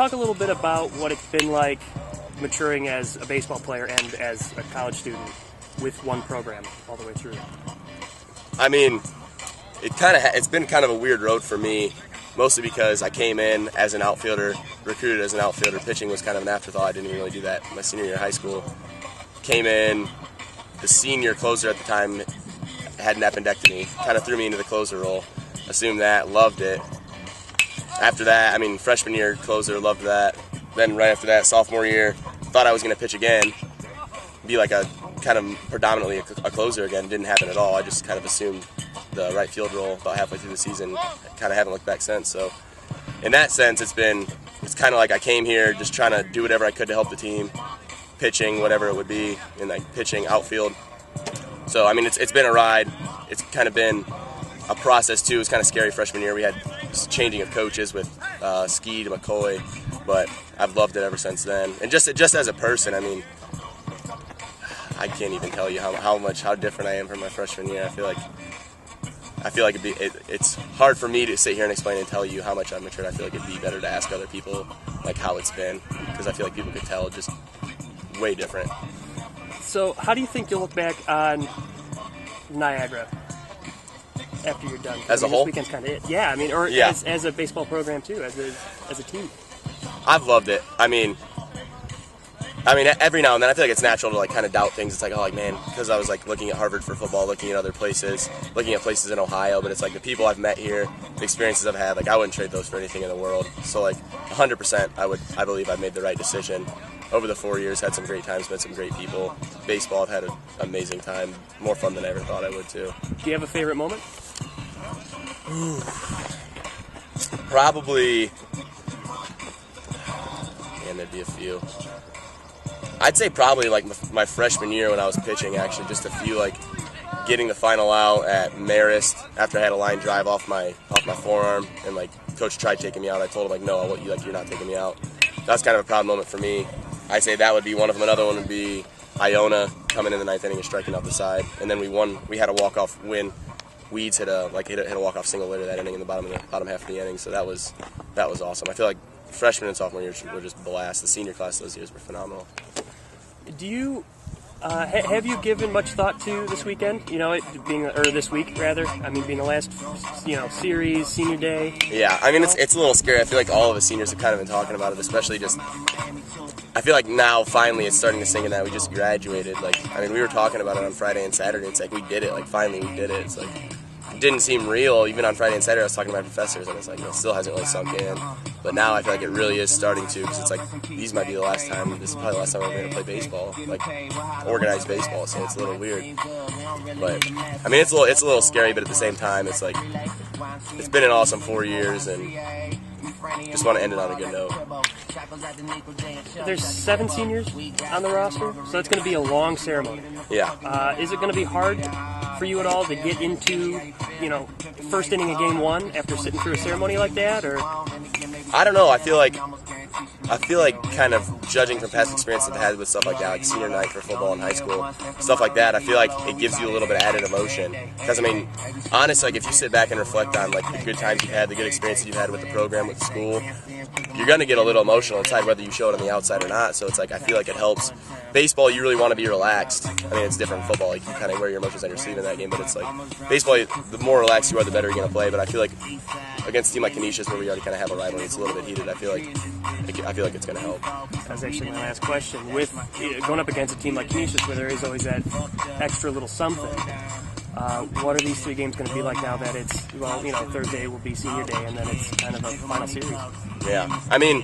talk a little bit about what it's been like maturing as a baseball player and as a college student with one program all the way through. I mean, it's been kind of a weird road for me, mostly because I came in as an outfielder, recruited as an outfielder. Pitching was kind of an afterthought. I didn't even really do that my senior year of high school. Came in, the senior closer at the time had an appendectomy, kind of threw me into the closer role. Assumed that, loved it. After that, I mean, freshman year closer, loved that. Then right after that, sophomore year, thought I was going to pitch again, be like a kind of predominantly a closer again. Didn't happen at all. I just kind of assumed the right field role about halfway through the season. Kind of haven't looked back since. So in that sense, it's kind of like I came here just trying to do whatever I could to help the team, pitching, whatever it would be, and like pitching, outfield. So I mean, it's been a ride. It's kind of been a process too. It was kind of scary freshman year. We had changing of coaches with Ski to McCoy, but I've loved it ever since then. And just as a person, I mean, I can't even tell you how different I am from my freshman year. I feel like it's hard for me to sit here and explain and tell you how much I've matured. I feel like it'd be better to ask other people like how it's been, because I feel like people could tell just way different. So how do you think you'll look back on Niagara after you're done? As a whole? This weekend's kind of it. Yeah, I mean, or yeah. as a baseball program too, as a team. I've loved it. I mean, every now and then I feel like it's natural to like kind of doubt things. It's like, oh, like man, because I was like looking at Harvard for football, looking at other places, looking at places in Ohio, but it's like the people I've met here, the experiences I've had, like I wouldn't trade those for anything in the world. So like 100%, I believe I made the right decision. Over the 4 years, had some great times, met some great people. Baseball, I've had an amazing time, more fun than I ever thought I would too. Do you have a favorite moment? Probably, man, there'd be a few. I'd say probably like my freshman year when I was pitching, actually, just a few, like getting the final out at Marist after I had a line drive off my forearm, and like coach tried taking me out. I told him like, no, you're not taking me out. That's kind of a proud moment for me. I'd say that would be one of them. Another one would be Iona coming in the ninth inning and striking out the side, and then we won. We had a walk-off win. Weeds hit a walk-off single later that inning in the bottom half of the inning, so that was awesome. I feel like freshman and sophomore years were just blast. The senior class those years were phenomenal. Do you have you given much thought to this weekend? You know, this week rather. I mean, being the last series, senior day. Yeah, I mean it's a little scary. I feel like all of the seniors have kind of been talking about it, especially just. I feel like now finally it's starting to sink in that we just graduated. Like, I mean, we were talking about it on Friday and Saturday. It's like we did it. Like, finally we did it. It's like it didn't seem real. Even on Friday and Saturday, I was talking to my professors, and it's like it still hasn't really sunk in. But now I feel like it really is starting to, because it's like these might be the last time. This is probably the last time we're going to play baseball, like organized baseball. So it's a little weird. But I mean, it's a little scary. But at the same time, it's like it's been an awesome 4 years, and just want to end it on a good note. There's 7 seniors on the roster, so it's going to be a long ceremony. Yeah. Is it going to be hard for you at all to get into, first inning of game 1 after sitting through a ceremony like that, or? I don't know. I feel like kind of judging from past experience I've had with stuff like that, like senior night for football in high school, stuff like that, I feel like it gives you a little bit of added emotion. Because, I mean, honestly, like if you sit back and reflect on like the good times you've had, the good experiences you've had with the program, with the school, you're going to get a little emotional inside whether you show it on the outside or not. So it's like I feel like it helps. Baseball, you really want to be relaxed. I mean, it's different from football. Like you kind of wear your emotions on your sleeve in that game, but it's like baseball, the more relaxed you are, the better you're going to play. But I feel like against a team like Canisius, where we already kind of have a rivalry, it's a little bit heated. I feel like it's going to help. That's actually my last question. With going up against a team like Canisius, where there is always that extra little something, what are these 3 games going to be like now that it's, Thursday will be senior day, and then it's kind of a final series? Yeah, I mean,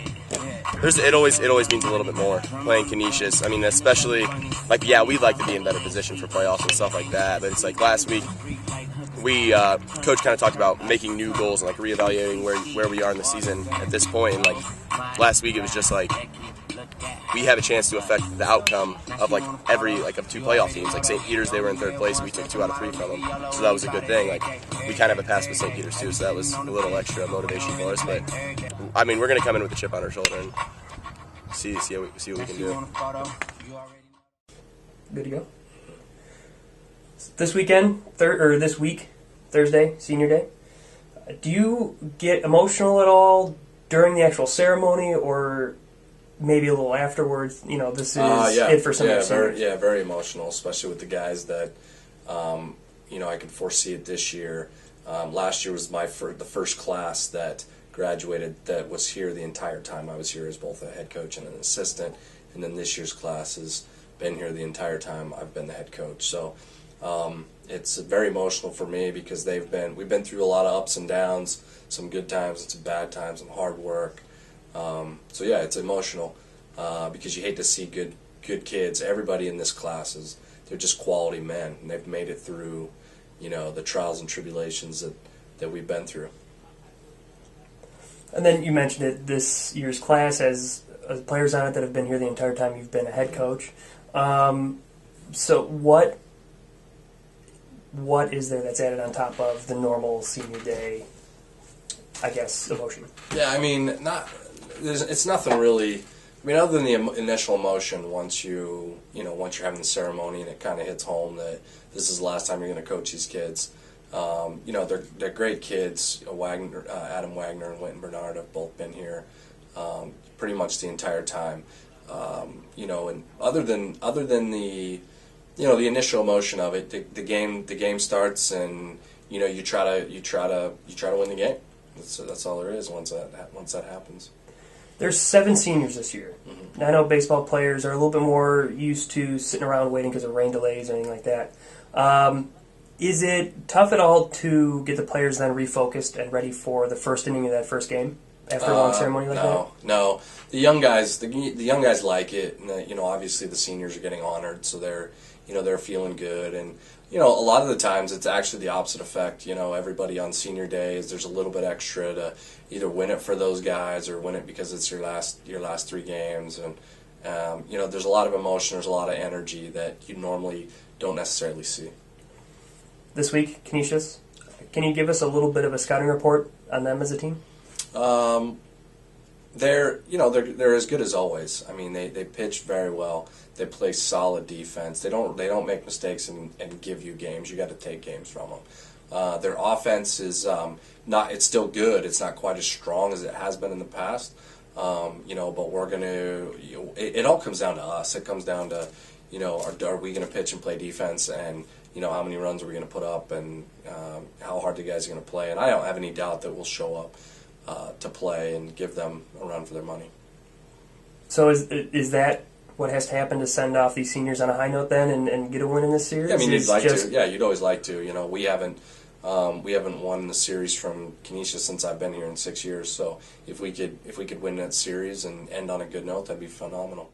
it always means a little bit more playing Canisius. I mean, especially like we'd like to be in better position for playoffs and stuff like that. But it's like last week, coach kind of talked about making new goals and like reevaluating where we are in the season at this point. And like last week, it was just like we have a chance to affect the outcome of like every of 2 playoff teams. Like St. Peter's, they were in 3rd place. We took 2 out of 3 from them, so that was a good thing. Like we kind of have a pass with St. Peter's too, so that was a little extra motivation for us. But I mean, we're gonna come in with a chip on our shoulder and see what we can do. Good to go. This weekend, this week, Thursday, senior day. Do you get emotional at all during the actual ceremony or maybe a little afterwards? This is it for some of your seniors. Very emotional, especially with the guys that, I could foresee it this year. Last year was the first class that graduated that was here the entire time I was here as both a head coach and an assistant, and then this year's class has been here the entire time I've been the head coach. So it's very emotional for me because we've been through a lot of ups and downs, some good times and some bad times, some hard work. It's emotional because you hate to see good kids. Everybody in this class they're just quality men, and they've made it through, the trials and tribulations that we've been through. And then you mentioned it, this year's class has players on it that have been here the entire time you've been a head coach. So what is there that's added on top of the normal senior day, I guess, emotion? Yeah, it's nothing really. Other than the initial emotion once you're having the ceremony and it kind of hits home that this is the last time you're going to coach these kids. They're great kids. Adam Wagner and Wynton Bernard have both been here pretty much the entire time. And other than the initial emotion of it, the game starts and you try to win the game. That's all there is once that happens. There's 7 seniors this year. Mm-hmm. Now, I know baseball players are a little bit more used to sitting around waiting because of rain delays or anything like that. Is it tough at all to get the players then refocused and ready for the first inning of that first game after a long ceremony like that? No. The young guys like it. And obviously the seniors are getting honored, so they're feeling good. And a lot of the times it's actually the opposite effect. Everybody on senior days, there's a little bit extra to either win it for those guys or win it because it's your last 3 games. And there's a lot of emotion, there's a lot of energy that you normally don't necessarily see. This week, Canisius, can you give us a little bit of a scouting report on them as a team? They're as good as always. They pitch very well. They play solid defense. They don't make mistakes and give you games. You got to take games from them. Their offense is it's still good. It's not quite as strong as it has been in the past. But we're gonna. It all comes down to us. It comes down to are we going to pitch and play defense, and how many runs are we going to put up, and how hard the guys are going to play. And I don't have any doubt that we'll show up to play and give them a run for their money. So is that what has to happen to send off these seniors on a high note then and get a win in this series? Yeah, you'd like to. Yeah, you'd always like to. We haven't won the series from Canisius since I've been here in 6 years. So if we could win that series and end on a good note, that'd be phenomenal.